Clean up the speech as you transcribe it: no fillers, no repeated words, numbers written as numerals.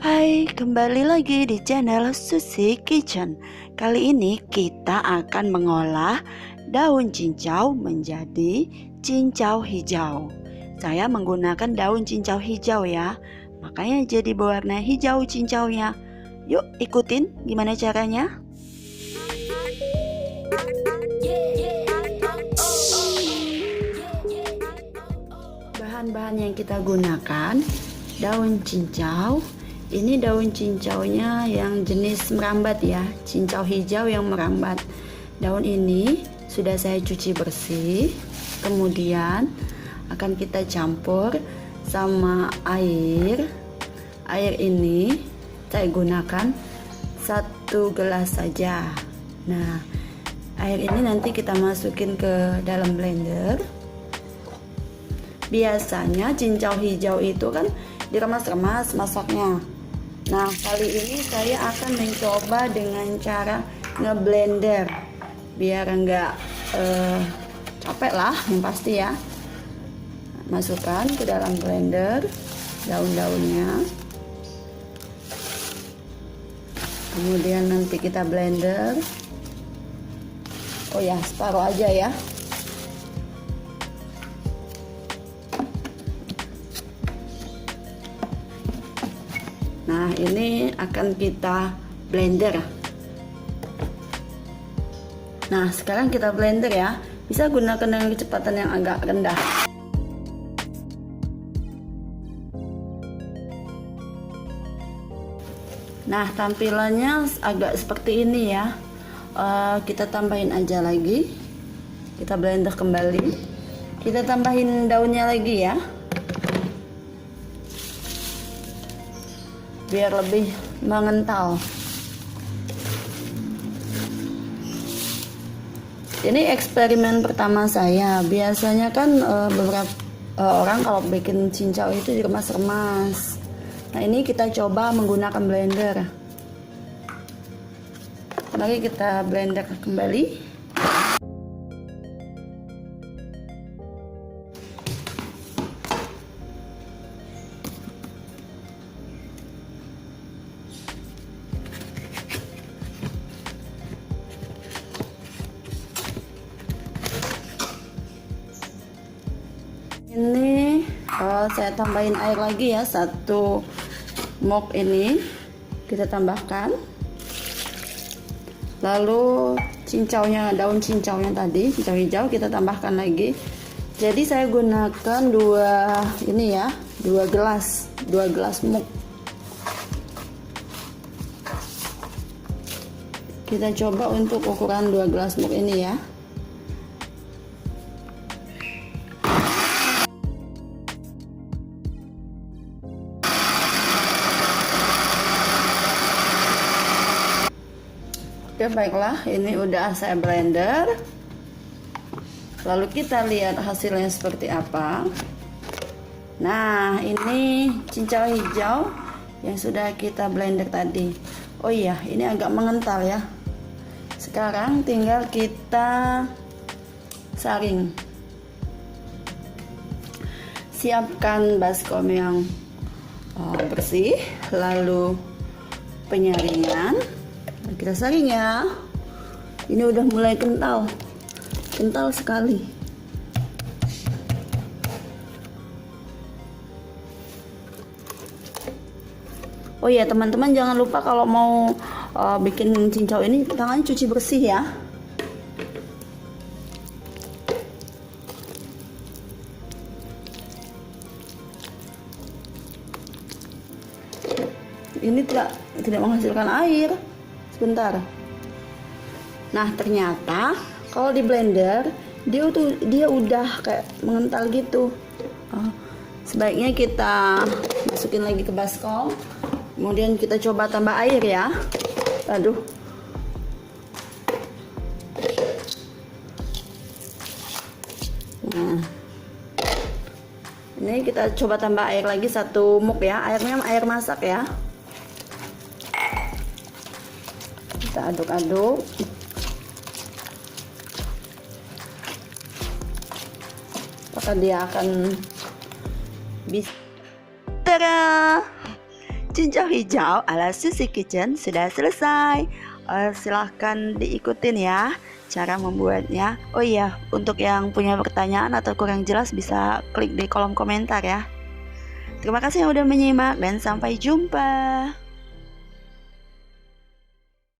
Hai, kembali lagi di channel Susi Kitchen. Kali ini kita akan mengolah daun cincau menjadi cincau hijau. Saya menggunakan daun cincau hijau ya, makanya jadi berwarna hijau cincaunya. Yuk ikutin gimana caranya. Bahan-bahan yang kita gunakan: daun cincau. Ini daun cincaunya yang jenis merambat ya, cincau hijau yang merambat. Daun ini sudah saya cuci bersih, kemudian akan kita campur sama air. Air ini saya gunakan 1 gelas saja. Nah, air ini nanti kita masukin ke dalam blender. Biasanya cincau hijau itu kan diremas-remas masaknya. Nah, kali ini saya akan mencoba dengan cara ngeblender biar enggak capek lah yang pasti ya. Masukkan ke dalam blender daun-daunnya, kemudian nanti kita blender. Oh ya, separuh aja ya. Nah, ini akan kita blender. Nah, sekarang kita blender ya. Bisa gunakan dengan kecepatan yang agak rendah. Nah, tampilannya agak seperti ini ya. Kita tambahin aja lagi. Kita blender kembali. Kita tambahin daunnya lagi ya, biar lebih mengental. Ini eksperimen pertama saya. Biasanya kan beberapa orang kalau bikin cincau itu diremas-remas. Nah, ini kita coba menggunakan blender. Mari kita blender kembali. Ini saya tambahin air lagi ya, 1 mop ini kita tambahkan. Lalu cincaunya, daun cincaunya tadi, cincau hijau kita tambahkan lagi. Jadi saya gunakan 2 ini ya, 2 gelas mop. Kita coba untuk ukuran 2 gelas mop ini ya. Oke, baiklah, ini udah saya blender. Lalu kita lihat hasilnya seperti apa. Nah, ini cincau hijau yang sudah kita blender tadi. Oh iya, ini agak mengental ya. Sekarang tinggal kita saring. Siapkan baskom yang bersih, lalu penyaringan. Kita saring ya. Ini udah mulai kental sekali. Oh ya, teman-teman, jangan lupa kalau mau bikin cincau ini tangannya cuci bersih ya. Ini tidak menghasilkan air. Sebentar. Nah, ternyata kalau di blender dia udah kayak mengental gitu. Sebaiknya kita masukin lagi ke baskom. Kemudian kita coba tambah air ya. Aduh. Nah, ini kita coba tambah air lagi 1 muk ya. Airnya air masak ya. Kita aduk-aduk. Apakah dia akan bisa? Tada! cincau hijau ala Susi Kitchen sudah selesai. Silahkan diikutin ya cara membuatnya. Oh iya, untuk yang punya pertanyaan atau kurang jelas bisa klik di kolom komentar ya. Terima kasih yang udah menyimak dan sampai jumpa.